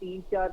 3-4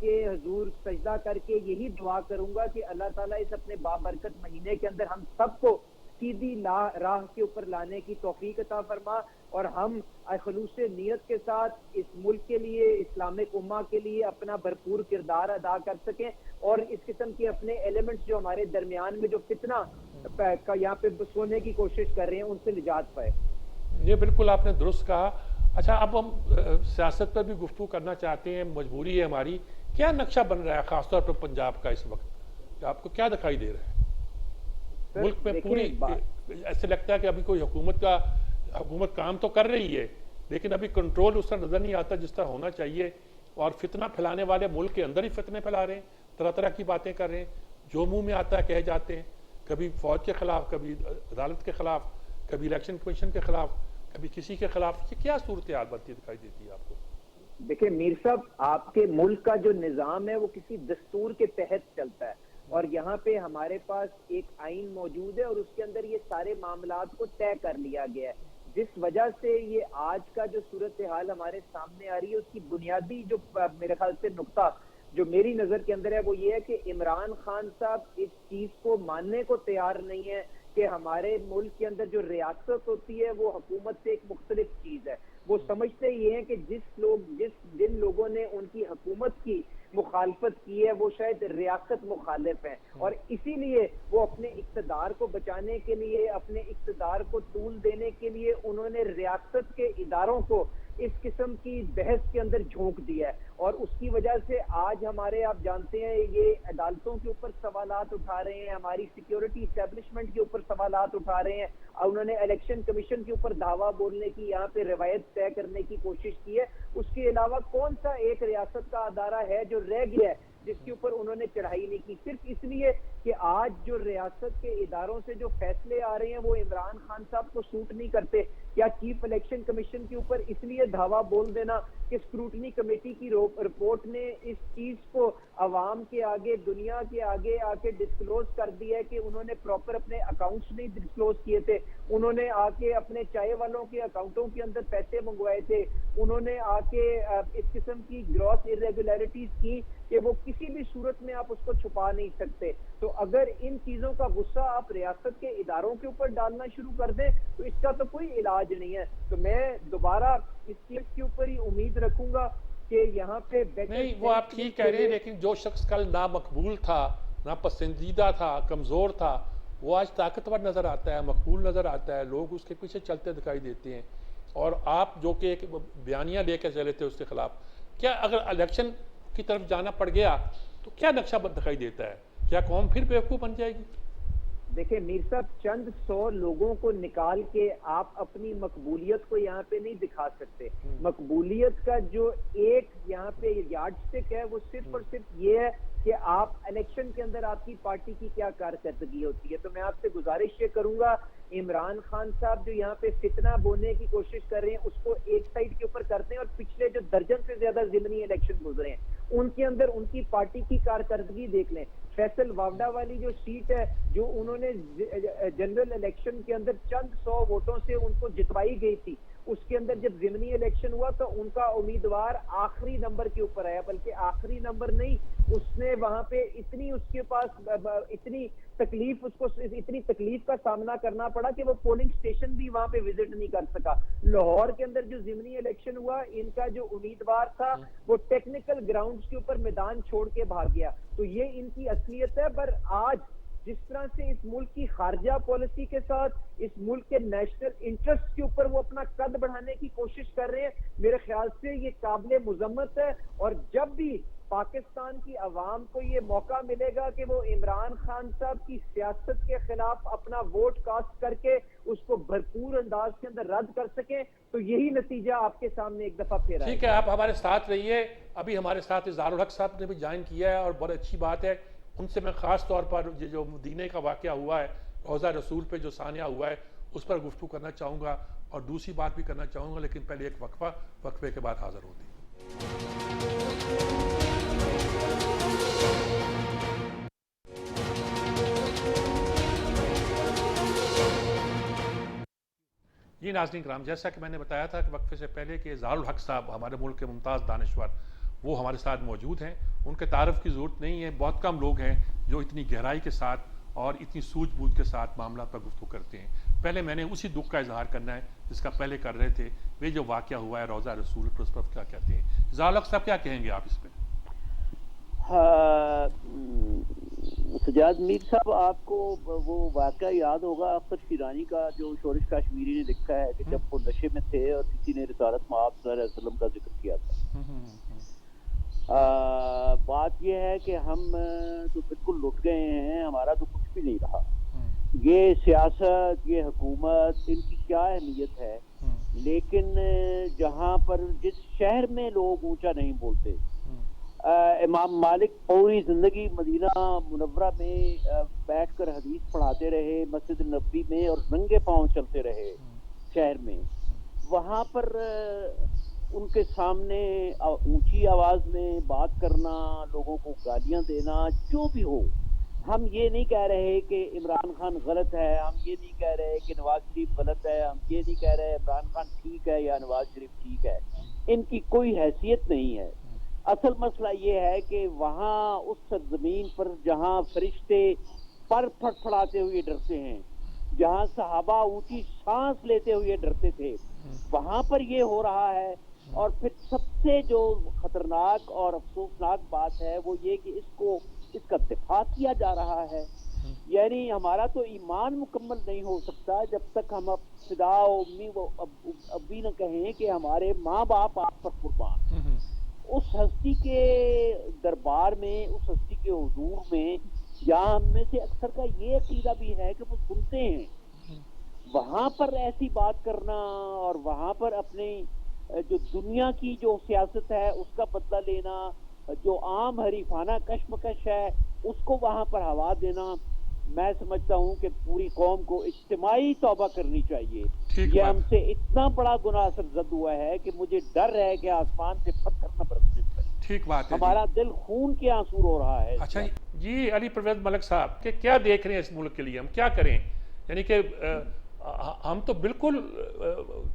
کے حضور سجدہ کر کے یہی دعا کروں گا کہ اللہ تعالیٰ اس اپنے بابرکت مہینے کے اندر ہم سب کو سیدھی راہ کے اوپر لانے کی توفیق عطا فرما، اور ہم خلوص نیت کے ساتھ اس ملک کے لیے، اسلامک امہ کے لیے اپنا بھرپور کردار ادا کر سکیں، اور اس قسم کے اپنے ایلیمنٹس جو ہمارے درمیان میں جو فتنہ یہاں پہ سونے کی کوشش کر رہے ہیں ان سے نجات پائے۔ یہ بالکل آپ نے درست کہا۔ اچھا، اب ہم سیاست پر بھی گفتگو کرنا چاہتے ہیں، مجبوری ہے ہماری۔ کیا نقشہ بن رہا ہے خاص طور پر پنجاب کا اس وقت؟ آپ کو کیا دکھائی دے رہا ہے ملک میں؟ پوری ایسے لگتا ہے کہ ابھی کوئی حکومت کام تو کر رہی ہے، لیکن ابھی کنٹرول اس طرح نظر نہیں آتا جس طرح ہونا چاہیے، اور فتنہ پھیلانے والے ملک کے اندر ہی فتنے پھیلا رہے ہیں، طرح طرح کی باتیں کر رہے ہیں، جو منہ میں آتا ہے کہہ جاتے ہیں، کبھی فوج کے خلاف، کبھی عدالت کے خلاف، کبھی الیکشن کمیشن کے خلاف، کبھی کسی کے خلاف۔ یہ کیا صورتحال بنتی دکھائی دیتی ہے آپ کو؟ دیکھیں میر صاحب، آپ کے ملک کا جو نظام ہے وہ کسی دستور کے تحت چلتا ہے، اور یہاں پہ ہمارے پاس ایک آئین موجود ہے اور اس کے اندر یہ سارے معاملات کو طے کر لیا گیا ہے، جس وجہ سے یہ آج کا جو صورتحال ہمارے سامنے آ رہی ہے اس کی بنیادی جو میرے خیال سے نقطہ جو میری نظر کے اندر ہے وہ یہ ہے کہ عمران خان صاحب اس چیز کو ماننے کو تیار نہیں ہے کہ ہمارے ملک کے اندر جو ریاست ہوتی ہے وہ حکومت سے ایک مختلف چیز ہے۔ وہ سمجھتے یہ ہیں کہ جن لوگوں نے ان کی حکومت کی مخالفت کی ہے وہ شاید ریاست مخالف ہیں، اور اسی لیے وہ اپنے اقتدار کو بچانے کے لیے، اپنے اقتدار کو طول دینے کے لیے انہوں نے ریاست کے اداروں کو اس قسم کی بحث کے اندر جھونک دیا ہے، اور اس کی وجہ سے آج ہمارے آپ جانتے ہیں یہ عدالتوں کے اوپر سوالات اٹھا رہے ہیں، ہماری سیکیورٹی اسٹیبلشمنٹ کے اوپر سوالات اٹھا رہے ہیں، اور انہوں نے الیکشن کمیشن کے اوپر دعویٰ بولنے کی، یہاں پہ روایت طے کرنے کی کوشش کی ہے۔ اس کے علاوہ کون سا ایک ریاست کا ادارہ ہے جو رہ گیا ہے جس کے اوپر انہوں نے چڑھائی نہیں کی، صرف اس لیے کہ آج جو ریاست کے اداروں سے جو فیصلے آ رہے ہیں وہ عمران خان صاحب کو سوٹ نہیں کرتے۔ کیا چیف الیکشن کمیشن کے اوپر اس لیے دعویٰ بول دینا کہ اسکروٹنی کمیٹی کی رپورٹ نے اس چیز کو عوام کے آگے، دنیا کے آگے آ کے ڈسکلوز کر دیا ہے کہ انہوں نے پراپر اپنے اکاؤنٹس نہیں ڈسکلوز کیے تھے، انہوں نے آ کے اپنے چائے والوں کے اکاؤنٹوں کے اندر پیسے منگوائے تھے، انہوں نے آ کے اس قسم کی گراس irregularities کی کہ وہ کسی بھی صورت میں آپ اس کو چھپا نہیں سکتے۔ تو اگر ان چیزوں کا غصہ آپ ریاست کے اداروں کے اوپر ڈالنا شروع کر دیں تو اس کا تو کوئی علاج نہیں ہے۔ تو میں دوبارہ اس چیز کے اوپر ہی امید رکھوں گا کہ یہاں پہ نہیں، وہ آپ ٹھیک کہہ رہے ہیں، لیکن جو شخص کل نامقبول تھا، ناپسندیدہ تھا، کمزور تھا، وہ آج طاقتور نظر آتا ہے، مقبول نظر آتا ہے، لوگ اس کے پیچھے چلتے دکھائی دیتے ہیں، اور آپ جو کہ ایک بیانیہ لے کے چلے تھے اس کے خلاف، کیا اگر الیکشن کی طرف جانا پڑ گیا تو کیا نقشہ دکھائی دیتا ہے؟ کیا قوم پھر بیوقوف بن جائے گی؟ دیکھیں میر صاحب، چند 100 لوگوں کو نکال کے آپ اپنی مقبولیت کو یہاں پہ نہیں دکھا سکتے۔ مقبولیت کا جو ایک یہاں پہ یارڈ سٹک ہے وہ صرف اور صرف یہ ہے کہ آپ الیکشن کے اندر آپ کی پارٹی کی کیا کارکردگی ہوتی ہے۔ تو میں آپ سے گزارش یہ کروں گا، عمران خان صاحب جو یہاں پہ فتنہ بونے کی کوشش کر رہے ہیں اس کو ایک سائڈ کے اوپر کرتے ہیں، اور پچھلے جو درجن سے زیادہ ضمنی الیکشن گزرے ہیں ان کے اندر ان کی پارٹی کی کارکردگی دیکھ لیں۔ فیصل واوڈا والی جو سیٹ ہے جو انہوں نے جنرل الیکشن کے اندر چند 100 ووٹوں سے ان کو جتوائی گئی تھی، اس کے اندر جب ضمنی الیکشن ہوا تو ان کا امیدوار آخری نمبر کے اوپر آیا، بلکہ آخری نمبر نہیں، اس نے وہاں پہ اتنی اس کے پاس اتنی تکلیف کا سامنا کرنا پڑا کہ وہ پولنگ سٹیشن بھی وہاں پہ وزٹ نہیں کر سکا۔ لاہور کے اندر جو ضمنی الیکشن ہوا، ان کا جو امیدوار تھا وہ ٹیکنیکل گراؤنڈز کے اوپر میدان چھوڑ کے بھاگ گیا۔ تو یہ ان کی اصلیت ہے۔ پر آج جس طرح سے اس ملک کی خارجہ پالیسی کے ساتھ اس ملک کے نیشنل انٹرسٹ کے اوپر وہ اپنا قد بڑھانے کی کوشش کر رہے ہیں، میرے خیال سے یہ قابل مذمت ہے، اور جب بھی پاکستان کی عوام کو یہ موقع ملے گا کہ وہ عمران خان صاحب کی سیاست کے خلاف اپنا ووٹ کاسٹ کر کے اس کو بھرپور انداز کے اندر رد کر سکیں، تو یہی نتیجہ آپ کے سامنے ایک دفعہ پھر آئے گا۔ ٹھیک ہے، آپ ہمارے ساتھ رہیے۔ ابھی ہمارے ساتھ اظہار الحق صاحب نے بھی جوائن کیا ہے، اور بڑی اچھی بات ہے، ان سے میں خاص طور پر یہ جو مدینہ کا واقعہ ہوا ہے، روضہ رسول پہ جو ثانیہ ہوا ہے اس پر گفتگو کرنا چاہوں گا، اور دوسری بات بھی کرنا چاہوں گا، لیکن پہلے ایک وقفے کے بعد حاضر ہوتی ہیں۔ یہ ناظرین کرام، جیسا کہ میں نے بتایا تھا کہ وقفے سے پہلے کہ اظہار الحق صاحب ہمارے ملک کے ممتاز دانشور، وہ ہمارے ساتھ موجود ہیں. ان کے تعارف کی ضرورت نہیں ہے. بہت کم لوگ ہیں جو اتنی گہرائی کے ساتھ اور اتنی سوجھ بوجھ کے ساتھ معاملات پر گفتگو کرتے ہیں. پہلے میں نے اسی دکھ کا اظہار کرنا ہے جس کا پہلے کر رہے تھے. یہ جو واقعہ ہوا ہے روضہ رسول پر، اس پر کیا کہتے ہیں؟ ضیاء الحق صاحب کیا کہیں گے آپ اس پہ؟ سجاد میر صاحب، آپ کو وہ واقعہ یاد ہوگا اختر شیرانی کا جو شورش کاشمیری نے لکھا ہے کہ جب وہ نشے میں تھے اور کسی نے رسالت مآب صلی اللہ علیہ وسلم کا ذکر کیا تھا. بات یہ ہے کہ ہم تو بالکل لٹ گئے ہیں، ہمارا تو کچھ بھی نہیں رہا. یہ سیاست، یہ حکومت، ان کی کیا اہمیت ہے، لیکن جہاں پر جس شہر میں لوگ اونچا نہیں بولتے، امام مالک پوری زندگی مدینہ منورہ میں بیٹھ کر حدیث پڑھاتے رہے، مسجد نبوی میں، اور ننگے پاؤں چلتے رہے شہر میں. وہاں پر ان کے سامنے اونچی آواز میں بات کرنا، لوگوں کو گالیاں دینا، جو بھی ہو. ہم یہ نہیں کہہ رہے کہ عمران خان غلط ہے، ہم یہ نہیں کہہ رہے کہ نواز شریف غلط ہے، ہم یہ نہیں کہہ رہے عمران خان ٹھیک ہے یا نواز شریف ٹھیک ہے. ان کی کوئی حیثیت نہیں ہے. اصل مسئلہ یہ ہے کہ وہاں اس سرزمین پر جہاں فرشتے پر پھٹ پھڑاتے ہوئے ڈرتے ہیں، جہاں صحابہ اونچی سانس لیتے ہوئے ڈرتے تھے، وہاں پر یہ ہو رہا ہے. اور پھر سب سے جو خطرناک اور افسوسناک بات ہے وہ یہ کہ اس کا دفاع کیا جا رہا ہے. یعنی ہمارا تو ایمان مکمل نہیں ہو سکتا جب تک ہم اب خدا و امی و ابی نہ کہیں کہ ہمارے ماں باپ آپ پر قربان. اس ہستی کے دربار میں، اس ہستی کے حضور میں، یہاں ہم میں سے اکثر کا یہ عقیدہ بھی ہے کہ وہ سنتے ہیں. وہاں پر ایسی بات کرنا اور وہاں پر اپنی جو دنیا کی جو سیاست ہے اس کا بدلہ لینا، جو عام حریفانہ کشمکش ہے اس کو وہاں پر ہوا دینا، میں سمجھتا ہوں کہ پوری قوم کو اجتماعی توبہ کرنی چاہیے. یہ ہم سے اتنا بڑا گناہ سرزد ہوا ہے کہ مجھے ڈر ہے کہ آسمان سے پتھر نہ برسنے پڑے. ٹھیک بات ہے. ہمارا دل خون کے آنسو رو رہا ہے. اچھا جی، علی پرویز ملک صاحب کہ کیا دیکھ رہے ہیں اس ملک کے لیے؟ ہم کیا کریں؟ یعنی کہ ہم تو بالکل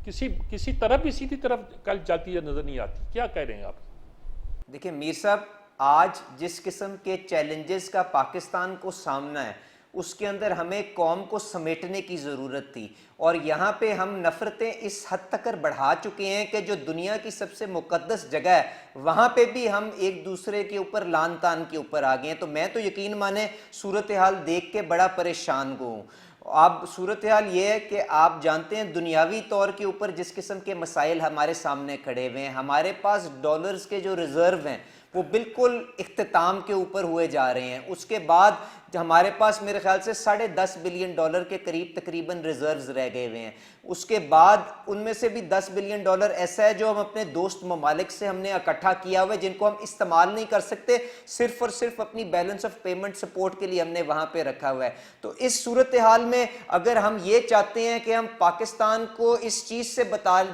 کسی طرف بھی سیدھی طرف کل جاتی ہے نظر نہیں آتی. کیا کہہ رہے ہیں آپ؟ دیکھیں میر صاحب، آج جس قسم کے چیلنجز کا پاکستان کو سامنا ہے اس کے اندر ہمیں قوم کو سمیٹنے کی ضرورت تھی. اور یہاں پہ ہم نفرتیں اس حد تک بڑھا چکے ہیں کہ جو دنیا کی سب سے مقدس جگہ ہے وہاں پہ بھی ہم ایک دوسرے کے اوپر لان تان کے اوپر آ گئے ہیں. تو میں تو یقین مانیں صورتحال دیکھ کے بڑا پریشان ہوں. اب صورتحال یہ ہے کہ آپ جانتے ہیں دنیاوی طور کے اوپر جس قسم کے مسائل ہمارے سامنے کھڑے ہوئے ہیں، ہمارے پاس ڈالرز کے جو ریزرو ہیں وہ بالکل اختتام کے اوپر ہوئے جا رہے ہیں. اس کے بعد ہمارے پاس میرے خیال سے $10.5 بلین کے قریب تقریباً ریزروز رہ گئے ہوئے ہیں. اس کے بعد ان میں سے بھی $10 بلین ایسا ہے جو ہم اپنے دوست ممالک سے ہم نے اکٹھا کیا ہوا ہے، جن کو ہم استعمال نہیں کر سکتے، صرف اور صرف اپنی بیلنس آف پیمنٹ سپورٹ کے لیے ہم نے وہاں پہ رکھا ہوا ہے. تو اس صورتحال میں اگر ہم یہ چاہتے ہیں کہ ہم پاکستان کو اس چیز سے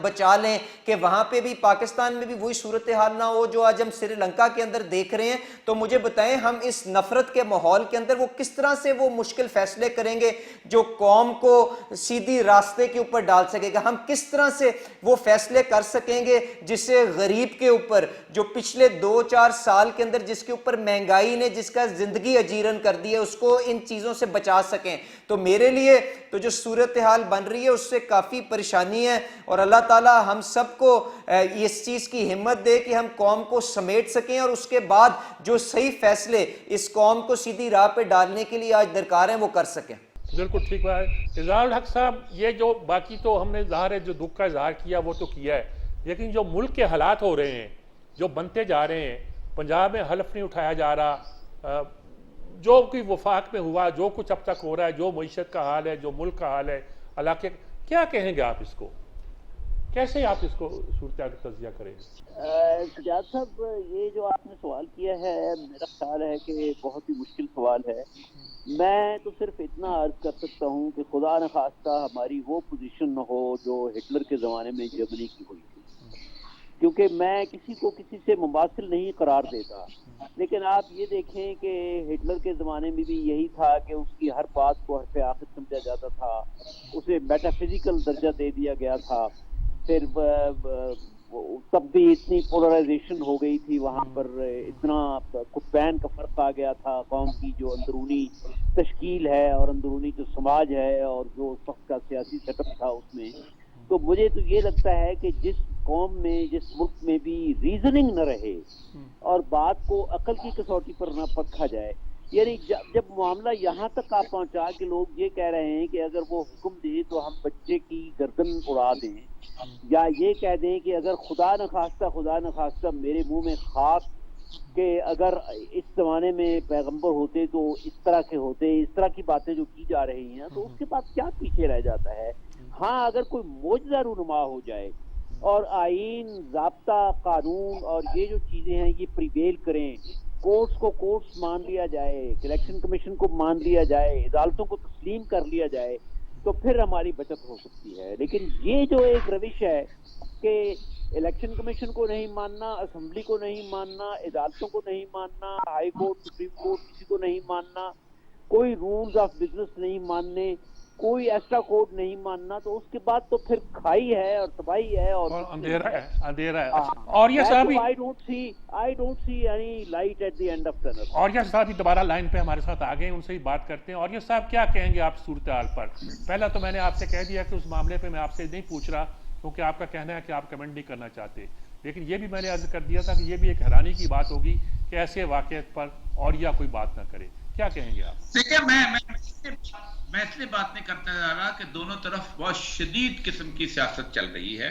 بچا لیں کہ وہاں پہ بھی پاکستان میں بھی وہی صورتحال نہ ہو جو آج ہم سری لنکا کے اندر دیکھ رہے ہیں، تو مجھے بتائیں ہم اس نفرت کے ماحول کے اندر وہ کس طرح سے وہ مشکل فیصلے کریں گے جو قوم کو سیدھی راستے کے اوپر ڈال سکے گا؟ ہم کس طرح سے وہ فیصلے کر سکیں گے جس سے غریب کے اوپر جو پچھلے 2-4 سال کے اندر جس کے اوپر مہنگائی نے جس کا زندگی اجیرن کر دی ہے اس کو ان چیزوں سے بچا سکیں؟ تو میرے لیے تو جو صورتحال بن رہی ہے اس سے کافی پریشانی ہے. اور اللہ تعالی ہم سب کو اس چیز کی ہمت دے کہ ہم قوم کو سمیٹ سکیں اور اس کے بعد جو صحیح فیصلے اس قوم کو سیدھی راہ پہ ڈالنے کے لیے آج درکار ہیں وہ کر سکیں. بالکل ٹھیک بات ہے. اظہار الحق صاحب، یہ جو باقی تو ہم نے ظاہر ہے جو دکھ کا اظہار کیا وہ تو کیا ہے، لیکن جو ملک کے حالات ہو رہے ہیں، جو بنتے جا رہے ہیں، پنجاب میں حلف نہیں اٹھایا جا رہا، جو کوئی وفاق میں ہوا، جو کچھ اب تک ہو رہا ہے، جو معیشت کا حال ہے، جو ملک کا حال ہے، علاقے، کیا کہیں گے آپ اس کو؟ کیسے آپ اس کو صورتحال کا تجزیہ کریں گے؟ سجاد صاحب، یہ جو آپ نے سوال کیا ہے میرا خیال ہے کہ بہت ہی مشکل سوال ہے. میں تو صرف اتنا عرض کر سکتا ہوں کہ خدا نخواستہ ہماری وہ پوزیشن نہ ہو جو ہٹلر کے زمانے میں جرمنی کی ہوئی تھی، کیونکہ میں کسی کو کسی سے مماثل نہیں قرار دیتا، لیکن آپ یہ دیکھیں کہ ہٹلر کے زمانے میں بھی یہی تھا کہ اس کی ہر بات کو حرف آخر سمجھا جاتا تھا، اسے میٹا فزیکل درجہ دے دیا گیا تھا. پھر تب بھی اتنی پولرائزیشن ہو گئی تھی وہاں پر، اتنا قطبین کا فرق آ گیا تھا قوم کی جو اندرونی تشکیل ہے اور اندرونی جو سماج ہے اور جو اس وقت کا سیاسی سیٹ اپ تھا اس میں. تو مجھے تو یہ لگتا ہے کہ جس قوم میں جس ملک میں بھی ریزننگ نہ رہے اور بات کو عقل کی کسوٹی پر نہ پرکھا جائے، یعنی جب معاملہ یہاں تک آپ پہنچا کہ لوگ یہ کہہ رہے ہیں کہ اگر وہ حکم دے تو ہم بچے کی گردن اڑا دیں، یا یہ کہہ دیں کہ اگر خدا نخواستہ میرے منہ میں خاک کہ اگر اس زمانے میں پیغمبر ہوتے تو اس طرح کے ہوتے، اس طرح کی باتیں جو کی جا رہی ہیں، تو اس کے بعد کیا پیچھے رہ جاتا ہے؟ ہاں اگر کوئی معجزہ رونما ہو جائے اور آئین، ضابطہ، قانون اور یہ جو چیزیں ہیں یہ پریویل کریں، کورٹس کو کورٹس مان لیا جائے، الیکشن کمیشن کو مان لیا جائے، عدالتوں کو تسلیم کر لیا جائے، تو پھر ہماری بچت ہو سکتی ہے. لیکن یہ جو ایک روش ہے کہ الیکشن کمیشن کو نہیں ماننا، اسمبلی کو نہیں ماننا، عدالتوں کو نہیں ماننا، ہائی کورٹ، سپریم کورٹ کسی کو نہیں ماننا، کوئی رولز آف بزنس نہیں ماننے، کوئی ایکسٹرا کوڈ نہیں ماننا، تو اس کے بعد تو پھر کھائی ہے اور تباہی ہے اور اندھیرا ہے. اور یہ صاحب I don't see any light at the end of tunnel. اور یہ صاحب دوبارہ لائن پہ ہمارے ساتھ آ گئے، ان سے ہی بات کرتے ہیں. اور یہ صاحب کیا کہیں گے آپ صورتحال پر؟ پہلا تو میں نے آپ سے کہہ دیا کہ اس معاملے پہ میں آپ سے نہیں پوچھ رہا کیونکہ آپ کا کہنا ہے کہ آپ کمنٹ نہیں کرنا چاہتے، لیکن یہ بھی میں نے عرض کر دیا تھا کہ یہ بھی ایک حیرانی کی بات ہوگی کہ ایسے واقعات پر اور یا کوئی بات نہ کرے. کیا کہیں گے آپ؟ دیکھیں میں اس لیے بات نہیں کرتا جا رہا کہ دونوں طرف بہت شدید قسم کی سیاست چل رہی ہے،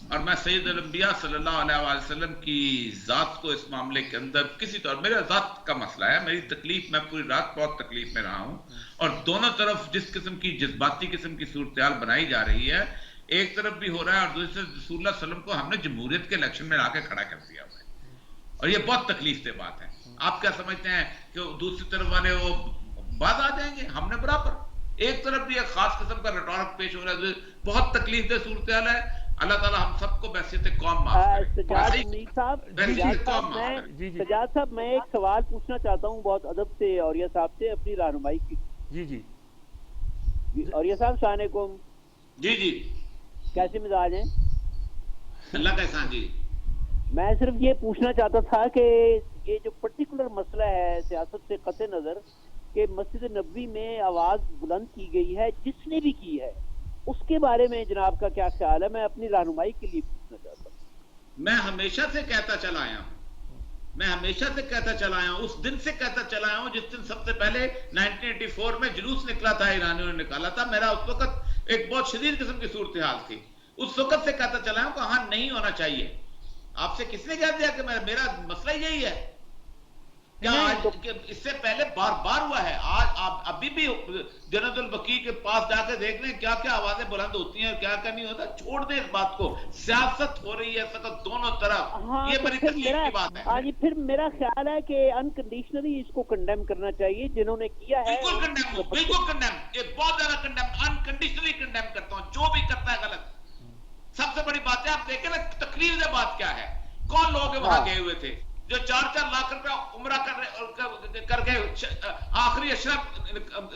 اور میں سید الانبیاء صلی اللہ علیہ وآلہ وسلم کی ذات کو اس معاملے کے اندر کسی طور، میرا ذات کا مسئلہ ہے، میری تکلیف، میں پوری رات بہت تکلیف میں رہا ہوں، اور دونوں طرف جس قسم کی جذباتی قسم کی صورتحال بنائی جا رہی ہے، ایک طرف بھی ہو رہا ہے اور دوسری طرف رسول اللہ صلی اللہ علیہ وسلم کو ہم نے جمہوریت کے الیکشن میں لا کے کھڑا کر دیا ہوا ہے، اور یہ بہت تکلیف دہ بات ہے. آپ کیا سمجھتے ہیں کہ دوسری طرف والے وہ بعد آ جائیں گے؟ ہم نے برابر ایک طرف بھی ایک خاص قسم کا ریٹورک پیش ہو رہا ہے، بہت تکلیف دہ صورتحال ہے. اللہ تعالیٰ ہم سب کو بحثیت قوم معاف کرے. سجاد صاحب میں ایک سوال پوچھنا چاہتا ہوں بہت ادب سے اوریہ صاحب سے اپنی رہنمائی کی. جی اوریہ صاحب السلام علیکم. جی کیسے مزاج ہیں؟ اللہ کا احسان. جی میں صرف یہ پوچھنا چاہتا تھا کہ یہ جو پرٹیکولر مسئلہ ہے سیاست سے قطع نظر کہ مسجد نبوی میں آواز بلند کی گئی ہے، جس نے بھی کی ہے، اس کے بارے میں جناب کا کیا خیال ہے؟ میں اپنی رہنمائی کے لیے پوچھنا چاہتا ہوں. میں ہمیشہ سے کہتا چلا آیا ہوں، اس دن سے کہتا چلا آیا ہوں جس دن سب سے پہلے 1984 میں جلوس نکلا تھا، ایرانیوں نے نکالا تھا. میرا اس وقت ایک بہت شدید قسم کی صورتحال تھی، اس وقت سے کہتا چلا ہوں کہ ہاں نہیں ہونا چاہیے. آپ سے کس نے کہہ دیا کہ میرا مسئلہ یہی ہے؟ کیا اس سے پہلے بار بار ہوا ہے؟ آج آپ ابھی بھی جنت البقیع کے پاس جا کے دیکھ لیں کیا کیا آوازیں بلند ہوتی ہیں اور کیا کیا نہیں ہوتا. چھوڑ دیں اس بات کو، سیاست ہو رہی ہے سخت دونوں طرف، یہ بڑی تکلیف کی بات ہے. ہاں جی، پھر میرا خیال ہے کہ انکنڈیشنلی اس کو کنڈیم کرنا چاہیے جنہوں نے کیا ہے. بالکل کنڈیم، یہ بہت زیادہ کنڈیم، انکنڈیشنلی کنڈیم کرتا ہوں. جو بھی کرتا ہے غلط. سب سے بڑی بات ہے آپ دیکھیں نا تقریر سے بات کیا ہے. کون لوگ وہاں گئے ہوئے تھے جو 4-4 لاکھ روپے عمرہ کر کے آخری اشرف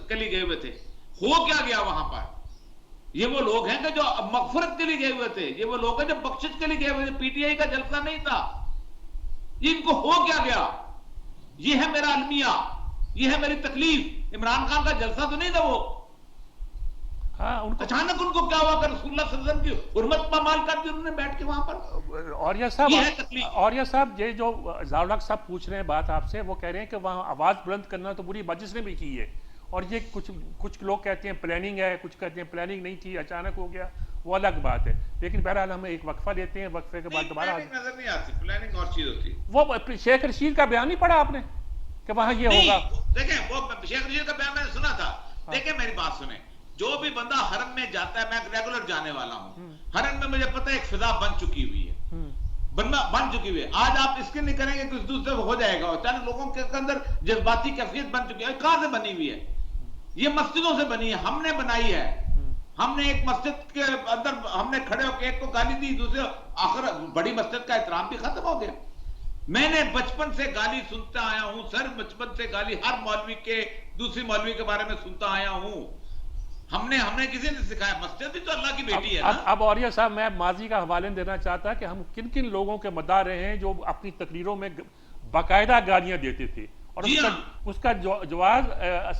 کے لیے گئے ہوئے تھے؟ ہو کیا گیا وہاں پر؟ یہ وہ لوگ ہیں کہ جو مغفرت کے لیے گئے ہوئے تھے، یہ وہ لوگ ہیں جو بخشش کے لیے گئے ہوئے تھے. پی ٹی آئی کا جلسہ نہیں تھا. ان کو ہو کیا گیا؟ یہ ہے میرا المیہ، یہ ہے میری تکلیف. عمران خان کا جلسہ تو نہیں تھا وہ. اچانک ان کو کیا ہوا کہ رسول اللہ صلی اللہ علیہ وسلم کی حرمت پامال کر دی انہوں نے بیٹھ کے وہاں پر. اور یہ صاحب یہ جو ضیاء صاحب پوچھ رہے ہیں بات آپ سے، وہ کہہ رہے ہیں کہ وہاں آواز بلند کرنا تو بری مجلس نے بھی کی ہے، اور یہ کچھ لوگ کہتے ہیں پلاننگ ہے، کچھ کہتے ہیں پلاننگ نہیں تھی، اچانک ہو گیا، وہ الگ بات ہے. لیکن بہرحال ہم ایک وقفہ لیتے ہیں، وقفے کے بعد دوبارہ نظر نہیں آتی. پلاننگ اور چیز ہوتی. وہ شیخ رشید کا بیان نہیں پڑھا آپ نے کہ وہاں یہ ہوگا؟ دیکھیں وہ شیخ رشید کا بیان میں نے سنا تھا. دیکھیں میری بات سنیں، جو بھی بندہ حرم میں جاتا ہے، میں ریگولر جانے والا ہوں، حرم میں مجھے پتہ ہے ایک فضا بن چکی ہوئی ہے، بن چکی ہوئی ہے. آج آپ اس کے نہیں کریں گے کہ اس دوسرے ہو جائے گا. چاہے لوگوں کے اندر جذباتی کیفیت بن چکی ہے. کہاں سے بنی ہوئی ہے؟ یہ مسجدوں سے بنی ہے، ہم نے بنائی ہے. ہم نے ایک مسجد کے اندر ہم نے کھڑے ہو کے ایک کو گالی دی، دوسرے آخر بڑی مسجد کا احترام بھی ختم ہو گیا. میں نے بچپن سے گالی سنتا آیا ہوں سر، بچپن سے گالی ہر مولوی کے دوسری مولوی کے بارے میں سنتا آیا ہوں. ہم نے کسی نے سکھایا؟ مسجد بھی تو اللہ کی بیٹی ہے نا. اب اوریہ صاحب میں ماضی کا حوالے دینا چاہتا کہ ہم کن کن لوگوں کے مداح رہے ہیں جو اپنی تقریروں میں باقاعدہ گالیاں دیتے تھے اور اس کا جواز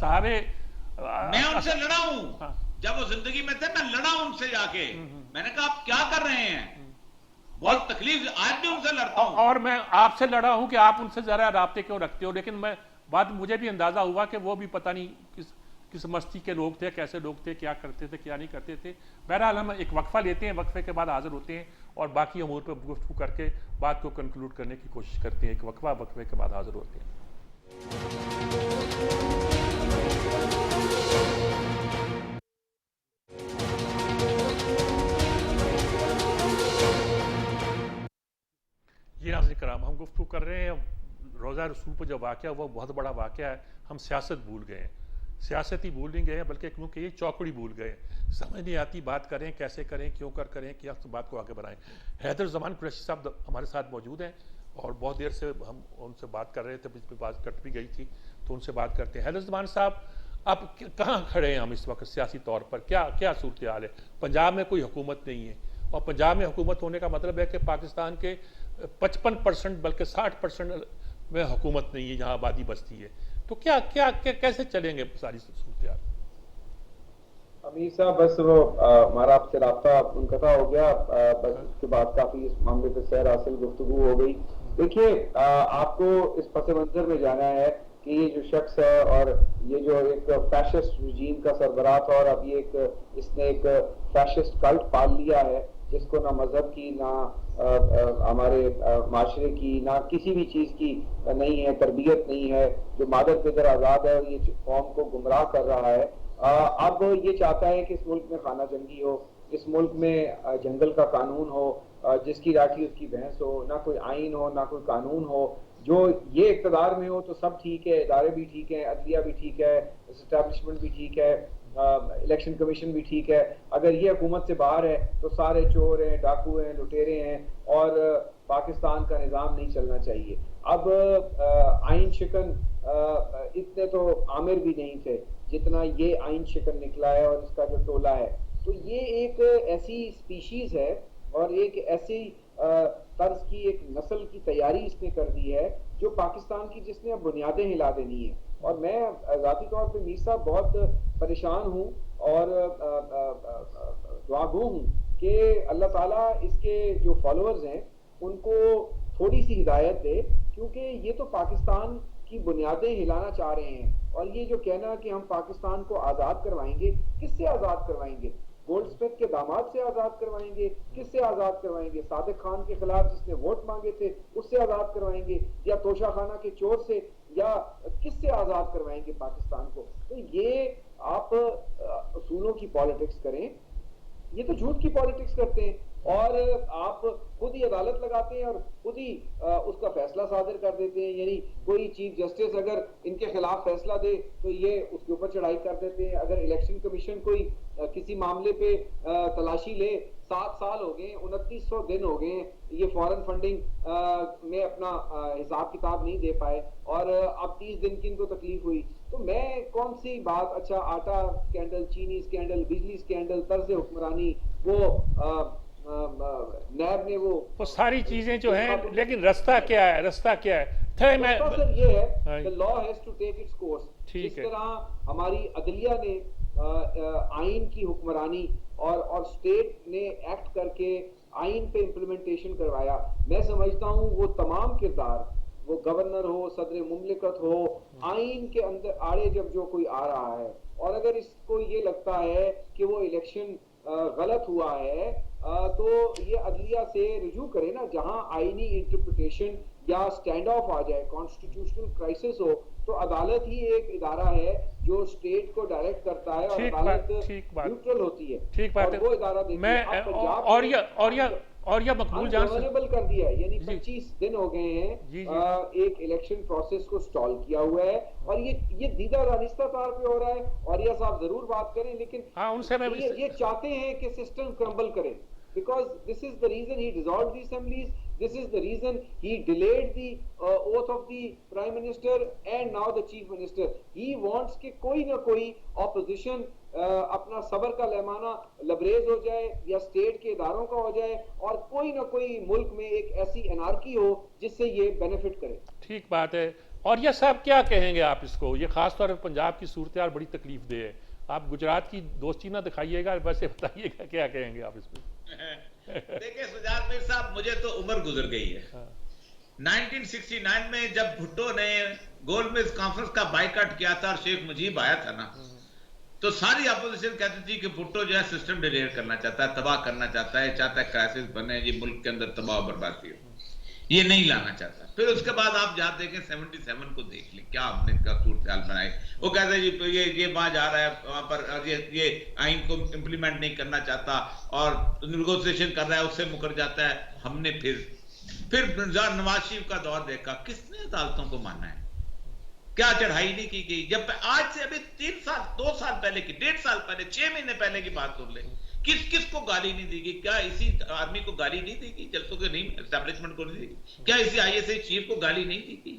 صاحب میں ان سے لڑا ہوں جب وہ زندگی میں تھے. میں لڑا ان سے جا کے, میں نے کہا آپ کیا کر رہے ہیں, بہت تکلیف, آج بھی ان سے لڑتا ہوں. اور میں آپ سے لڑا ہوں کہ آپ ان سے ذرا رابطے کیوں رکھتے ہو, لیکن میں بات مجھے بھی اندازہ ہوا کہ وہ بھی پتہ نہیں کس مستی کے لوگ تھے, کیسے لوگ تھے, کیا کرتے تھے کیا نہیں کرتے تھے. بہرحال ہم ایک وقفہ لیتے ہیں, وقفے کے بعد حاضر ہوتے ہیں اور باقی امور پہ گفتگو کر کے بات کو کنکلوڈ کرنے کی کوشش کرتے ہیں. ایک وقفے کے بعد حاضر ہوتے ہیں. جی ناظرین کرام, ہم گفتگو کر رہے ہیں روزہ رسول پہ جو واقعہ وہ بہت بڑا واقعہ ہے. ہم سیاست بھول گئے ہیں, سیاست ہی بھول نہیں گئے ہیں بلکہ کیونکہ یہ چوکڑی بھول گئے ہیں. سمجھ نہیں آتی بات کریں کیسے کریں, کیوں کریں, کیا بات کو آگے بڑھائیں. حیدر زمان قریشی صاحب ہمارے ساتھ موجود ہیں اور بہت دیر سے ہم ان سے بات کر رہے تھے, بیچ میں بات کٹ بھی گئی تھی تو ان سے بات کرتے ہیں. حیدر زمان صاحب اب کہاں کھڑے ہیں ہم اس وقت سیاسی طور پر, کیا صورتحال ہے؟ پنجاب میں کوئی حکومت نہیں ہے اور پنجاب میں حکومت ہونے کا مطلب ہے کہ پاکستان کے 55% بلکہ 60% میں حکومت نہیں ہے, جہاں آبادی بستی ہے. تو کیسے چلیں گے ساری صورتحال؟ امیر صاحب بس وہ ہمارا آپ سے رابطہ منقطع ہو گیا, بس اس کے بعد کافی اس معاملے پہ سیر حاصل گفتگو ہو گئی. دیکھیے آپ کو اس پس منظر میں جانا ہے کہ یہ جو شخص ہے اور یہ جو ایک فیشسٹ رجیم کا سربراہ تھا اور اب یہ اس نے ایک فیشسٹ کلٹ پال لیا ہے جس کو نہ مذہب کی, نہ ہمارے معاشرے کی, نہ کسی بھی چیز کی نہیں ہے, تربیت نہیں ہے, جو مادر پدر آزاد ہے اور یہ قوم کو گمراہ کر رہا ہے. اب یہ چاہتا ہے کہ اس ملک میں خانہ جنگی ہو, اس ملک میں جنگل کا قانون ہو, جس کی لاٹھی اس کی بھینس ہو, نہ کوئی آئین ہو نہ کوئی قانون ہو. جو یہ اقتدار میں ہو تو سب ٹھیک ہے, ادارے بھی ٹھیک ہیں, عدلیہ بھی ٹھیک ہے, اسٹیبلشمنٹ بھی ٹھیک ہے, الیکشن کمیشن بھی ٹھیک ہے. اگر یہ حکومت سے باہر ہے تو سارے چور ہیں, ڈاکو ہیں, لٹیرے ہیں اور پاکستان کا نظام نہیں چلنا چاہیے. اب آئین شکن اتنے تو عامر بھی نہیں تھے جتنا یہ آئین شکن نکلا ہے اور اس کا جو ٹولہ ہے. تو یہ ایک ایسی سپیشیز ہے اور ایک ایسی طرز کی ایک نسل کی تیاری اس نے کر دی ہے جو پاکستان کی جس نے اب بنیادیں ہلا دینی ہیں. اور میں ذاتی طور پہ میر صاحب بہت پریشان ہوں اور دعا گو ہوں کہ اللہ تعالیٰ اس کے جو فالوورز ہیں ان کو تھوڑی سی ہدایت دے, کیونکہ یہ تو پاکستان کی بنیادیں ہلانا چاہ رہے ہیں. اور یہ جو کہنا کہ ہم پاکستان کو آزاد کروائیں گے, کس سے آزاد کروائیں گے؟ گولڈ اسمتھ کے داماد سے آزاد کروائیں گے؟ کس سے آزاد کروائیں گے؟ صادق خان کے خلاف جس نے ووٹ مانگے تھے اس سے آزاد کروائیں گے, یا توشہ خانہ کے چور سے, یا کس سے آزاد کروائیں گے پاکستان کو؟ تو یہ آپ اصولوں کی پالیٹکس کریں, یہ تو جھوٹ کی پالیٹکس کرتے ہیں اور آپ خود ہی عدالت لگاتے ہیں اور خود ہی اس کا فیصلہ صادر کر دیتے ہیں. یعنی کوئی چیف جسٹس اگر ان کے خلاف فیصلہ دے تو یہ اس کے اوپر چڑھائی کر دیتے ہیں. اگر الیکشن کمیشن کوئی کسی معاملے پہ تلاشی لے, 7 سال ہو گئے, 2900 دن ہو گئے, یہ فورن فنڈنگ میں اپنا حساب کتاب نہیں دے پائے اور اب 30 دن کی ان کو تکلیف ہوئی. تو میں کون سی بات, اچھا آٹا اسکینڈل, چینی اسکینڈل, بجلی اسکینڈل, طرز حکمرانی, وہ نیب نے وہ ساری چیزیں جو ہیں, لیکن رستہ کیا ہے؟ رستہ سر یہ ہے the law has to take its course. جس طرح ہماری عدلیہ نے آئین کی حکمرانی اور اسٹیٹ نے ایکٹ کر کے آئین پہ امپلیمنٹیشن کروایا, میں سمجھتا ہوں وہ تمام کردار, وہ گورنر ہو, صدر مملکت ہو, آئین کے اندر آڑے جب جو کوئی آ رہا ہے اور اگر اس کو یہ لگتا ہے کہ وہ الیکشن غلط ہوا ہے تو یہ عدلیہ سے رجوع کرے نا. جہاں آئینی انٹرپریٹیشن یا سٹینڈ آف آ جائے, کانسٹیٹیوشنل کرائسس ہو, تو عدالت ہی ایک ادارہ ہے جو اسٹیٹ کو ڈائریکٹ کرتا ہے اور عدالت نیوٹرل ہوتی ہے. ٹھیک بات ہے, وہ ادارہ میں اور یہ مقبول جان سے کر دیا ہے. یعنی 25 دن ہو گئے ہیں ایک الیکشن پروسیس کو سٹال کیا ہوا ہے اور یہ دیدہ دانستہ طور پہ ہو رہا ہے. اور یہ صاحب ضرور بات کریں, لیکن یہ چاہتے ہیں کہ سسٹم کرمبل کرے, because this is the reason he dissolved the assemblies This is the reason he delayed the oath of the Prime Minister and now the Chief Minister. He wants کہ کوئی نہ کوئی opposition اپنا صبر کا لیمانہ لبریز ہو جائے یا اسٹیٹ کے اداروں کا ہو جائے اور کوئی نہ کوئی ملک میں ایک ایسی انارکی ہو جس سے یہ بینیفٹ کرے. ٹھیک بات ہے. اور یہ صاحب کیا کہیں گے آپ اس کو؟ یہ خاص طور پر پنجاب کی صورتحال بڑی تکلیف دہ ہے. آپ گجرات کی دوستی نہ دکھائیے گا, ویسے بتائیے گا کیا کہیں گے آپ اس پہ؟ دیکھیں سجاد میر صاحب, مجھے تو عمر گزر گئی ہے. 1969 میں جب بھٹو نے گول میز کانفرنس کا بائیکاٹ کیا تھا اور شیخ مجیب آیا تھا نا, تو ساری اپوزیشن کہتی تھی کہ بھٹو جو ہے سسٹم ڈیلیئر کرنا چاہتا ہے, تباہ کرنا چاہتا ہے, چاہتا ہے کرائسس بنے, یہ ملک کے اندر تباہ و بربادی ہو, یہ نہیں لانا چاہتا. پھر اس کے بعد آپ جہاں دیکھیں 77 کو دیکھ لیں کیا ہم نے صورتحال بنائی. وہ کہتے ہیں یہ وہاں جا رہا ہے, وہاں پر یہ آئین کو امپلیمنٹ نہیں کرنا چاہتا اور نیگوسیشن کر رہا ہے, اس سے مکر جاتا ہے. ہم نے پھر نواز شریف کا دور دیکھا, کس نے عدالتوں کو مانا ہے, کیا چڑھائی نہیں کی گئی. جب آج سے ابھی 3 سال 2 سال پہلے کی, 1.5 سال پہلے, 6 مہینے پہلے کی بات کر لیں, کس کو گالی نہیں دی گئی؟ کیا اسی آرمی کو گالی نہیں دی گئی, جلسوں کے نہیں اسٹیبلشمنٹ کو نہیں دی گئی؟ کیا اسی آئی ایس آئی چیف کو گالی نہیں دی گئی؟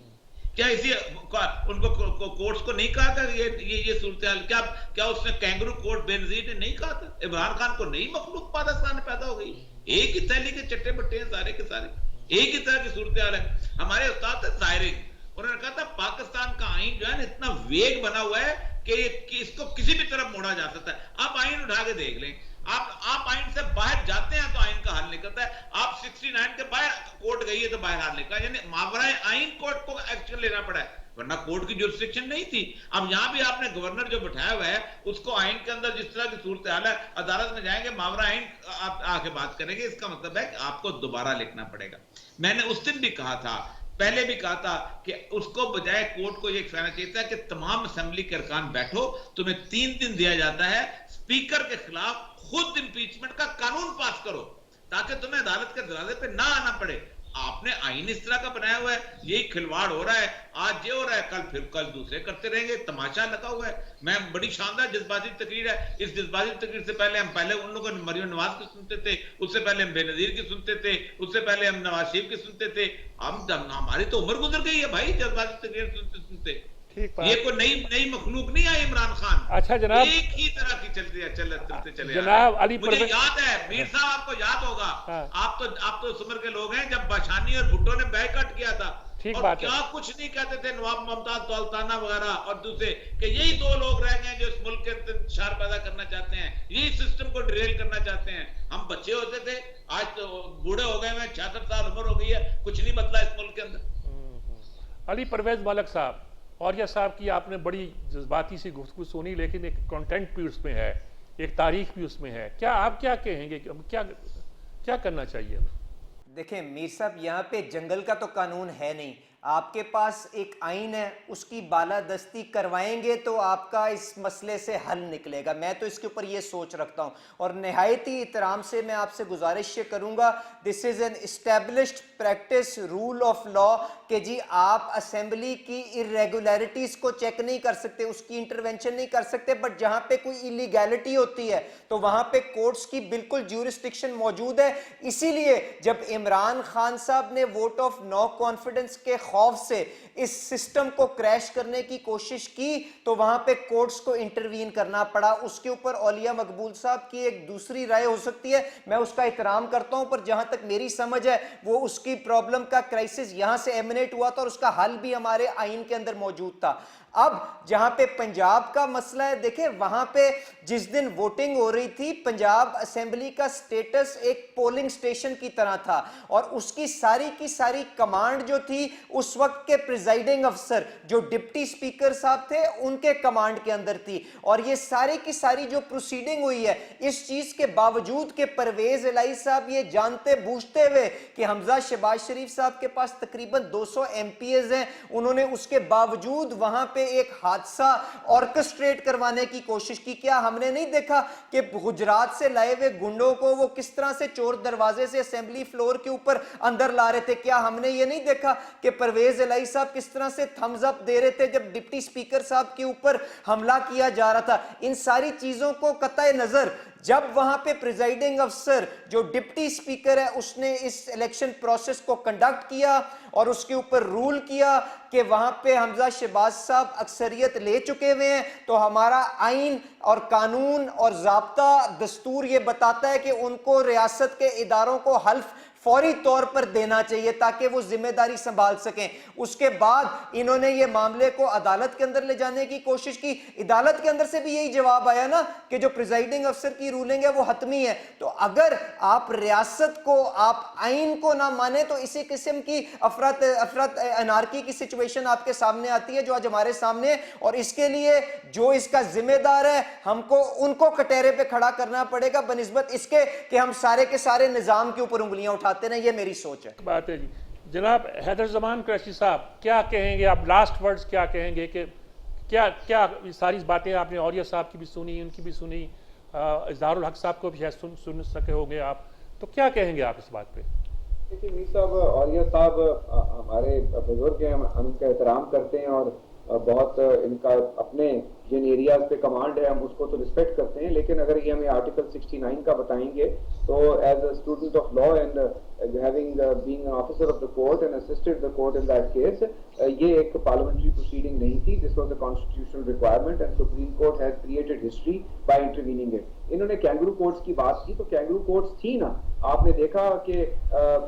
کیا اسی ان کو کورٹس کو نہیں کہا تھا یہ صورتحال؟ کیا اس نے کینگرو کورٹ بے نظیر نے نہیں کہا تھا؟ عمران خان کو نہیں مخلوق پاکستان میں پیدا ہو گئی؟ ایک ہی تھیلی کے چٹے بٹے ہیں سارے کے سارے, ایک ہی طرح کی صورتحال ہے. ہمارے استاد تھے ظاہرین, انہوں نے کہا تھا پاکستان کا آئین جو ہے نا اتنا ویگ بنا ہوا ہے کہ اس کو کسی بھی طرف موڑا جا سکتا ہے. آپ آئین اٹھا کے دیکھ لیں, آپ آئین سے باہر جاتے ہیں تو آئین کا حل نکلتا ہے. آپ 69 کے باہر کورٹ گئی ہے تو باہر حل نکلا, یعنی ماورائے آئین کورٹ کو ایکشن لینا پڑا ہے, ورنہ کورٹ کی جورسڈکشن نہیں تھی. اب یہاں بھی آپ نے گورنر جو بٹھایا ہوا ہے اس کو آئین کے اندر جس طرح کی صورتحال ہے, عدالت میں جائیں گے ماورائے آئین آپ آ کے بات کریں گے. اس کا مطلب ہے کہ آپ کو دوبارہ لکھنا پڑے گا. میں نے اس دن بھی کہا تھا, پہلے بھی کہا تھا کہ اس کو بجائے کورٹ کو یہ کہنا چاہیے تھا کہ تمام اسمبلی کے ارکان بیٹھو, تمہیں 3 دن دیا جاتا ہے, اسپیکر کے خلاف خود امپیچمنٹ کا قانون پاس کرو تاکہ تمہیں عدالت کے دروازے پہ نہ آنا پڑے. آپ نے آئین اس طرح کا بنایا ہوا ہے, یہی کھلواڑ ہو رہا ہے. آج یہ ہو رہا ہے, کل دوسرے کرتے رہیں گے, تماشا لگا ہوا ہے. میں بڑی شاندار جذباتی تقریر ہے. اس جذباتی تقریر سے پہلے ہم ان لوگوں نے مریم نواز کی سنتے تھے, اس سے پہلے ہم بے نظیر کی سنتے تھے, اس سے پہلے ہم نواز شریف کی سنتے تھے. ہماری تو عمر گزر گئی ہے بھائی جذباتی تقریر سنتے سنتے. یہ کوئی نئی مخلوق نہیں آئی عمران خان. اچھا جناب, ایک ہی طرح کی چلتے چلے. جناب علی مجھے یاد ہے میر صاحب, آپ کو یاد ہوگا, آپ تو سمر کے لوگ ہیں, جب باشانی اور بھٹو نے بیکٹ کیا تھا اور کیا کچھ نہیں کہتے تھے نواب ممتاز دولتانہ وغیرہ اور دوسرے, کہ یہی 2 لوگ رہ گئے جو اس ملک کے انتشار پیدا کرنا چاہتے ہیں, یہی سسٹم کو ڈریل کرنا چاہتے ہیں. ہم بچے ہوتے تھے, آج تو بوڑھے ہو گئے ہیں, 66 سال عمر ہو گئی ہے, کچھ نہیں بدلا اس ملک کے اندر. علی پرویز ملک صاحب, اور یہ صاحب کی آپ نے بڑی جذباتی سی گفتگو سنی, لیکن ایک کنٹینٹ بھی اس میں ہے, ایک تاریخ بھی اس میں ہے. کیا آپ کیا کہیں گے, کیا کرنا چاہیے ہمیں؟ دیکھیں میر صاحب, یہاں پہ جنگل کا تو قانون ہے نہیں, آپ کے پاس ایک آئین ہے, اس کی بالادستی کروائیں گے تو آپ کا اس مسئلے سے حل نکلے گا. میں تو اس کے اوپر یہ سوچ رکھتا ہوں, اور نہایت ہی احترام سے میں آپ سے گزارش یہ کروں گا, this is an established practice, rule of law, کہ جی آپ اسمبلی کی irregularities کو چیک نہیں کر سکتے, اس کی انٹرونشن نہیں کر سکتے, بٹ جہاں پہ کوئی ایلیگیلٹی ہوتی ہے تو وہاں پہ کورٹس کی بالکل جیورسڈکشن موجود ہے. اسی لیے جب عمران خان صاحب نے ووٹ آف نو کانفیڈنس کے خوف سے اس سسٹم کو کریش کرنے کی کوشش کی تو وہاں پہ کورٹس کو انٹروین کرنا پڑا. اس کے اوپر اولیاء مقبول صاحب کی ایک دوسری رائے ہو سکتی ہے, میں اس کا احترام کرتا ہوں, پر جہاں تک میری سمجھ ہے وہ اس کی پرابلم کا کرائسس یہاں سے ایمنیٹ ہوا تھا اور اس کا حل بھی ہمارے آئین کے اندر موجود تھا. اب جہاں پہ پنجاب کا مسئلہ ہے, دیکھیں وہاں پہ جس دن ووٹنگ ہو رہی تھی, پنجاب اسمبلی کا سٹیٹس ایک پولنگ سٹیشن کی طرح تھا, اور اس کی ساری کمانڈ جو تھی اس وقت کے پریزائیڈنگ افسر جو ڈپٹی سپیکر صاحب تھے ان کے کمانڈ کے اندر تھی. اور یہ ساری جو پروسیڈنگ ہوئی ہے, اس چیز کے باوجود کہ پرویز الہی صاحب یہ جانتے بوجھتے ہوئے کہ حمزہ شہباز شریف صاحب کے پاس تقریباً 200 MPs ہیں, انہوں نے اس کے باوجود وہاں پہ ایک حادثہ آرکسٹریٹ کروانے کی کوشش کی. کیا ہم نے نہیں دیکھا کہ گجرات سے لائے ہوئے گنڈوں کو وہ کس طرح سے چور دروازے سے اسمبلی فلور کے اوپر اندر لا رہے تھے؟ کیا ہم نے یہ نہیں دیکھا کہ پرویز پرویز الہی صاحب کس طرح سے تھمز اپ دے رہے تھے جب ڈپٹی سپیکر صاحب کے اوپر حملہ کیا جا رہا تھا. ان ساری چیزوں کو قطع نظر جب وہاں پہ پریزائڈنگ افسر جو ڈپٹی سپیکر ہے اس نے اس الیکشن پروسیس کو کنڈکٹ کیا اور اس کے اوپر رول کیا کہ وہاں پہ حمزہ شہباز صاحب اکثریت لے چکے ہوئے ہیں، تو ہمارا آئین اور قانون اور ضابطہ دستور یہ بتاتا ہے کہ ان کو ریاست کے اداروں کو حلف فوری طور پر دینا چاہیے تاکہ وہ ذمہ داری سنبھال سکیں. اس کے بعد انہوں نے یہ معاملے کو عدالت کے اندر لے جانے کی کوشش کی. عدالت کے اندر سے بھی یہی جواب آیا نا کہ جو پریزائڈنگ افسر کی رولنگ ہے وہ حتمی ہے. تو اگر آپ ریاست کو، آپ آئین کو نہ مانیں تو اسی قسم کی افراد انارکی کی سچویشن آپ کے سامنے آتی ہے جو آج ہمارے سامنے ہے. اور اس کے لیے جو اس کا ذمہ دار ہے ہم کو ان کو کٹہرے پہ کھڑا کرنا پڑے گا بنسبت اس کے کہ ہم سارے کے سارے نظام کے اوپر انگلیاں اٹھاتے ہیں. یہ میری سوچ ہے. بات ہے جی. جناب حیدر زمان قریشی صاحب کیا کہیں گے آپ؟ لاسٹ ورڈز کیا کہیں گے کہ کیا ساری باتیں آپ نے اولیاء صاحب کی بھی سنی، ان کی بھی سنی، اظہار الحق صاحب کو بھی شاید سن سکے ہوں گے آپ، تو کیا کہیں گے آپ اس بات پہ؟ دیکھیے میر صاحب، اولیاء صاحب ہمارے بزرگ ہیں، ہم ان کا احترام کرتے ہیں اور بہت ان کا اپنے جن ایریاز پہ کمانڈ ہے ہم اس کو تو رسپیکٹ کرتے ہیں، لیکن اگر یہ ہمیں آرٹیکل 69 کا بتائیں گے تو as a student of law and having being an officer of the court and assisted the court in that case, یہ ایک parliamentary proceeding نہیں تھی. This was a constitutional requirement and Supreme Court has created history by intervening it. انہوں نے kangaroo courts کی بات کی تو کینگرو کورٹس تھی نا، آپ نے دیکھا کہ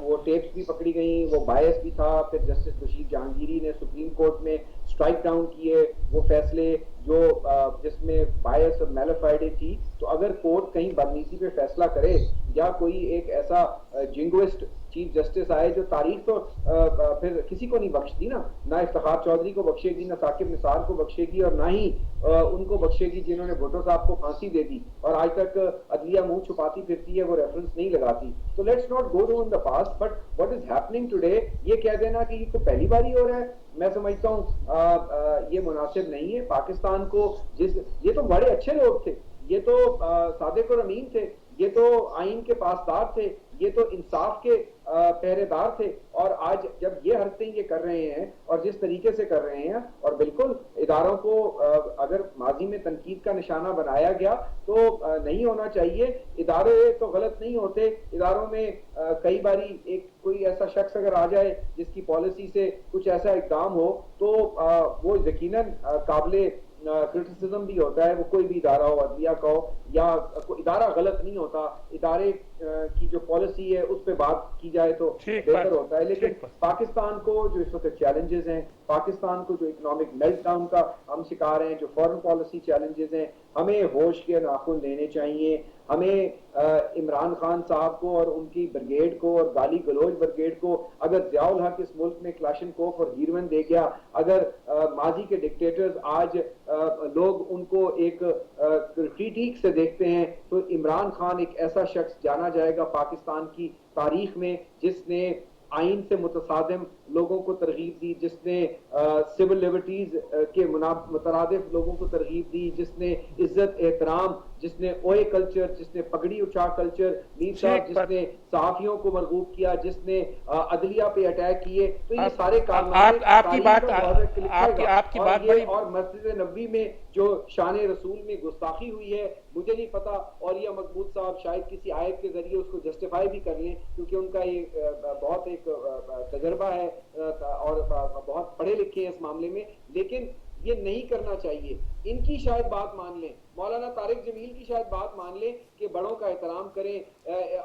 وہ ٹیپس بھی پکڑی گئیں، وہ بائس بھی تھا. پھر جسٹس بشیر جہانگیری نے سپریم کورٹ میں اسٹرائک ڈاؤن کیے وہ فیصلے جو جس میں بائس اور میلیفائڈے تھی. تو اگر کورٹ کہیں بدنیتی پہ فیصلہ کرے یا کوئی ایک ایسا جنگوسٹ چیف جسٹس آئے جو تاریخ تو پھر کسی کو نہیں بخشتی نا، نہ افتخار چودھری کو بخشے گی، نہ ثاقب نثار کو بخشے گی، اور نہ ہی ان کو بخشے گی جنہوں نے بھٹو صاحب کو پھانسی دے دی اور آج تک عدلیہ منہ چھپاتی پھرتی ہے، وہ ریفرنس نہیں لگاتی. تو let's not go to in the past but what is happening today. یہ کہہ دینا کہ یہ تو پہلی بار ہی ہو رہا ہے، میں سمجھتا ہوں یہ مناسب نہیں ہے. پاکستان کو یہ تو بڑے اچھے لوگ تھے، یہ تو صادق اور امین تھے، یہ تو آئین کے پاسدار تھے، یہ تو انصاف کے پہرے دار تھے. اور آج جب یہ حرکتیں یہ کر رہے ہیں اور جس طریقے سے کر رہے ہیں، اور بالکل اداروں کو اگر ماضی میں تنقید کا نشانہ بنایا گیا تو نہیں ہونا چاہیے. ادارے تو غلط نہیں ہوتے، اداروں میں کئی باری ایک کوئی ایسا شخص اگر آ جائے جس کی پالیسی سے کچھ ایسا اقدام ہو تو وہ یقیناً قابل کرٹیسزم بھی ہوتا ہے. وہ کوئی بھی ادارہ ہو، عدلیہ کا ہو یا کوئی ادارہ غلط نہیں ہوتا، ادارے کی جو پالیسی ہے اس پہ بات کی جائے تو بہتر ہوتا ہے. لیکن پاکستان کو جو اس وقت چیلنجز ہیں، پاکستان کو جو اکنامک میلٹ ڈاؤن کا ہم شکار ہیں، جو فورن پالیسی چیلنجز ہیں، ہمیں ہوش کے ناخن لینے چاہیے. ہمیں عمران خان صاحب کو اور ان کی بریگیڈ کو اور گالی گلوچ بریگیڈ کو، اگر ضیاء الحق اس ملک میں کلاشنکوف اور ہیروئن دے گیا، اگر ماضی کے ڈکٹیٹرز آج لوگ ان کو ایک کریٹیک سے دیکھتے ہیں، تو عمران خان ایک ایسا شخص جانا جائے گا پاکستان کی تاریخ میں جس نے آئین سے متصادم لوگوں کو ترغیب دی، جس نے سول لیبرٹیز کے مترادف لوگوں کو ترغیب دی، جس نے عزت احترام، جس نے اوئے کلچر، جس نے پگڑی اچھا کلچر، میر صاحب جس نے صحافیوں کو مرغوب کیا، جس نے عدلیہ پہ اٹیک کیے. تو یہ سارے کارنامے اور مسجد نبوی میں جو شان رسول میں گستاخی ہوئی ہے، مجھے نہیں پتا اولیاء مقبول صاحب شاید کسی آیت کے ذریعے اس کو جسٹیفائی بھی کر لیں، کیونکہ ان کا یہ بہت ایک تجربہ ہے اور بہت پڑھے لکھے ہیں اس معاملے میں. لیکن یہ نہیں کرنا چاہیے. ان کی شاید بات مان لیں، مولانا طارق جمیل کی شاید بات مان لیں کہ بڑوں کا احترام کریں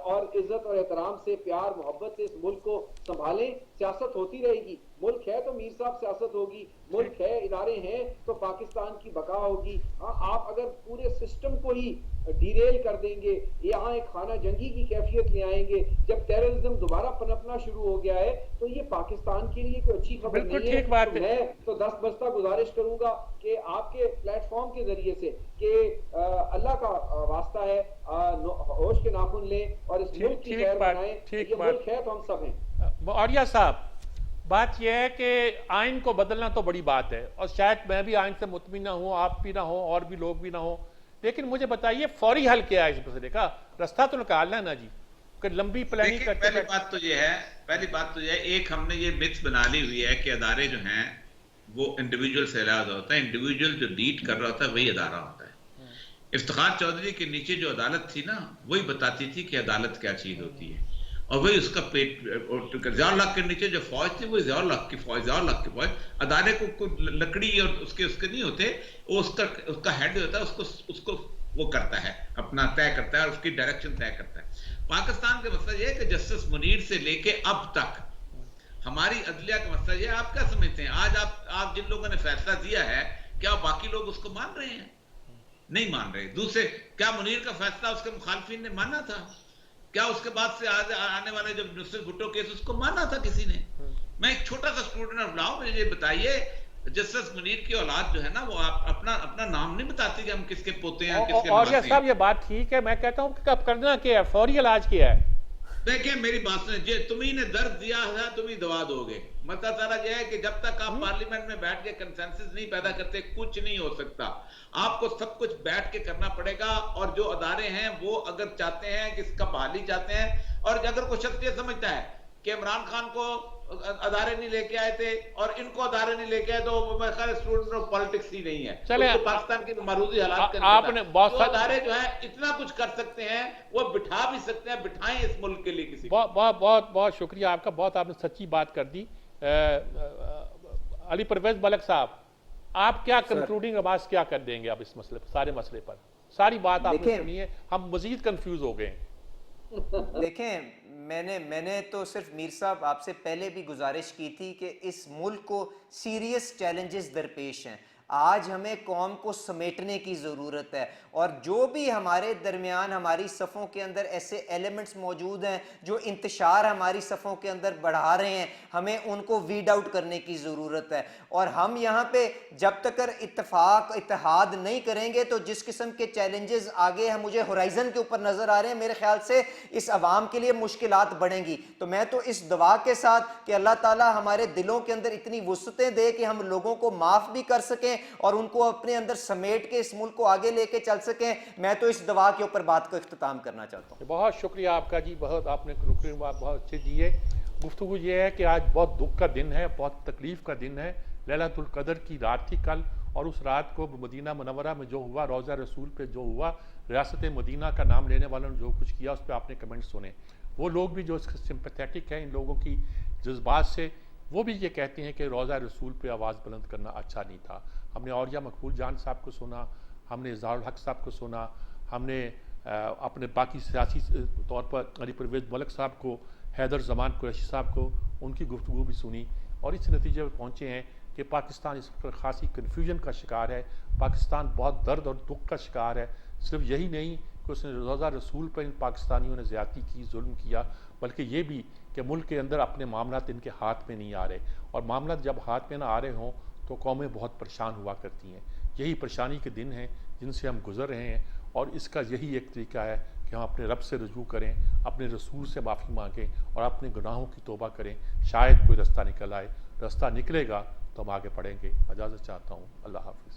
اور عزت اور احترام سے، پیار محبت سے اس ملک کو سنبھالیں. سیاست ہوتی رہے گی، ملک ہے تو میر صاحب سیاست ہوگی، ملک ہے ادارے ہیں تو پاکستان کی بقا ہوگی. ہاں آپ اگر پورے سسٹم کو ہی ڈیریل کر دیں گے، یہاں ایک خانہ جنگی کی کیفیت لے آئیں گے، جب ٹیررزم دوبارہ پنپنا شروع ہو گیا ہے تو یہ پاکستان کے لیے کوئی اچھی خبر نہیں ہے. تو میں تو دست بستہ گزارش کروں گا کہ آپ کے پلیٹ فارم کے ذریعے سے کہ اللہ کا واسطہ ہے ہوش کے ناخن لیں اور اس ملک کی خیر بنائیں. یہ ملک ہے تو ہم سب ہیں. اولیاء صاحب، بات یہ ہے کہ آئین کو بدلنا تو بڑی بات ہے اور شاید میں بھی آئین سے مطمئن نہ ہوں، آپ بھی نہ ہوں اور بھی لوگ بھی نہ ہوں، لیکن مجھے بتائیے فوری حل کیا ہے اس مسئلے کا؟ رستہ تو نکالنا ہے نا جی. کہ لمبی پلاننگ دیکھیں، کرتے پہلی بات تو یہ ہے ایک ہم نے یہ متھ بنا لی ہوئی ہے کہ ادارے جو ہیں وہ انڈیویجول سے علیحدہ ہوتا ہے، انڈیویجول جو لیڈ کر رہا ہوتا ہے وہی ادارہ ہوتا ہے. افتخار چودھری کے نیچے جو عدالت تھی نا وہی بتاتی تھی کہ عدالت کیا چیز ہوتی ہے، اور وہی اس کا پیٹ. ضیاء الحق کے نیچے جو فوج تھی وہ ضیاء الحق کی فوج، ادارے کو کوئی لکڑی اور اس کے نہیں ہوتے، وہ اس کا ہیڈ ہوتا ہے، اس کو وہ کرتا ہے، اپنا طے کرتا ہے اور اس کی ڈائریکشن طے کرتا ہے. پاکستان کا مسئلہ یہ ہے کہ جسٹس منیر سے لے کے اب تک ہماری عدلیہ کا مسئلہ یہ ہے. آپ کیا سمجھتے ہیں آج آپ جن لوگوں نے فیصلہ دیا ہے کیا باقی لوگ اس کو مان رہے ہیں؟ نہیں مان رہے. دوسرے، کیا منیر کا فیصلہ اس کے مخالفین نے مانا تھا؟ کیا اس کے بعد سے آنے والے جب نصرت بھٹو کیس اس کو مانا تھا کسی نے؟ میں ایک چھوٹا سا اسٹوڈنٹ آف لا ہوں، مجھے یہ بتائیے جسٹس منیر کی اولاد جو ہے نا وہ اپنا نام نہیں بتاتی کہ ہم کس کے پوتے ہیں کس کے اور یہ نواسے صاحب ہیں. یہ بات ٹھیک ہے، میں کہتا ہوں کہ اب کرنا کیا ہے، فوری علاج کیا ہے. دیکھیں میری بات سنیں، تمہیں نے درد دیا ہے تمہیں دوا دو گے. مطلب سارا یہ ہے کہ جب تک آپ پارلیمنٹ میں بیٹھ کے کنسنسس نہیں پیدا کرتے کچھ نہیں ہو سکتا. آپ کو سب کچھ بیٹھ کے کرنا پڑے گا، اور جو ادارے ہیں وہ اگر چاہتے ہیں کہ اس کا بحالی چاہتے ہیں، اور اگر کوئی شخص یہ سمجھتا ہے کہ عمران خان کو ادارے نہیں لے کے آئے تھے اور ان کو ادارے نہیں لے کے آئے تو میں خیال اسٹوڈنٹ آف پالیٹکس ہی نہیں ہے. چلیں اس کو پاکستان کی معروضی حالات آپ نے بہت جو ادارے جو ہیں اتنا کچھ کر سکتے ہیں وہ بٹھا بھی سکتے ہیں، بٹھائیں اس ملک کے لیے کسی کو. بہت شکریہ آپ کا، بہت آپ نے سچی بات کر دی. علی پرویز ملک صاحب، آپ کیا کنکلوڈنگ آواز کیا کر دیں گے آپ اس مسئلے پر، سارے مسئلے پر؟ ساری بات آپ نے سنی ہے، ہم مزید کنفیوز ہو گئے ہیں. دیکھیں میں نے تو صرف میر صاحب آپ سے پہلے بھی گزارش کی تھی کہ اس ملک کو سیریس چیلنجز درپیش ہیں. آج ہمیں قوم کو سمیٹنے کی ضرورت ہے، اور جو بھی ہمارے درمیان ہماری صفوں کے اندر ایسے ایلیمنٹس موجود ہیں جو انتشار ہماری صفوں کے اندر بڑھا رہے ہیں، ہمیں ان کو ویڈ آؤٹ کرنے کی ضرورت ہے. اور ہم یہاں پہ جب تک اتحاد نہیں کریں گے تو جس قسم کے چیلنجز آگے مجھے ہورائزن کے اوپر نظر آ رہے ہیں، میرے خیال سے اس عوام کے لیے مشکلات بڑھیں گی. تو میں تو اس دعا کے ساتھ کہ اللہ تعالیٰ ہمارے دلوں کے اندر اتنی وسعتیں دے کہ ہم لوگوں کو معاف بھی کر سکیں اور ان کو اپنے اندر سمیٹ کے اس ملک کو آگے لے کے چل سکیں، میں تو اس دعا کے اوپر بات کو اختتام کرنا چاہتا ہوں. بہت شکریہ آپ کا جی، بہت آپ نے کنکلوڈنگ بات بہت اچھی دی ہے. گفتگو یہ ہے کہ آج بہت دکھ کا دن ہے، بہت تکلیف کا دن ہے. لیلۃ القدر کی رات تھی کل، اور اس رات کو مدینہ منورہ میں جو ہوا، روضہ رسول پہ جو ہوا، ریاست مدینہ کا نام لینے والوں نے جو کچھ کیا اس پہ آپ نے کمنٹ سنے. وہ لوگ بھی جو اس کے سمپیتھیٹک ہیں ان لوگوں کی جذبات سے، وہ بھی یہ کہتے ہیں کہ روضہ رسول پہ آواز بلند کرنا اچھا نہیں تھا. ہم نے اولیاء مقبول جان صاحب کو سنا، ہم نے اظہار الحق صاحب کو سنا، ہم نے اپنے باقی سیاسی طور پر علی پرویز ملک صاحب کو، حیدر زمان قریشی صاحب کو، ان کی گفتگو بھی سنی، اور اس نتیجے پر پہنچے ہیں کہ پاکستان اس پر خاصی کنفیوژن کا شکار ہے. پاکستان بہت درد اور دکھ کا شکار ہے. صرف یہی نہیں کہ اس نے روضہ رسول پر ان پاکستانیوں نے زیادتی کی، ظلم کیا، بلکہ یہ بھی کہ ملک کے اندر اپنے معاملات ان کے ہاتھ میں نہیں آ رہے، اور معاملات جب ہاتھ میں نہ آ رہے ہوں تو قومیں بہت پریشان ہوا کرتی ہیں. یہی پریشانی کے دن ہیں جن سے ہم گزر رہے ہیں، اور اس کا یہی ایک طریقہ ہے کہ ہم اپنے رب سے رجوع کریں، اپنے رسول سے معافی مانگیں اور اپنے گناہوں کی توبہ کریں. شاید کوئی رستہ نکل آئے. رستہ نکلے گا تو ہم آگے بڑھیں گے. اجازت چاہتا ہوں. اللہ حافظ.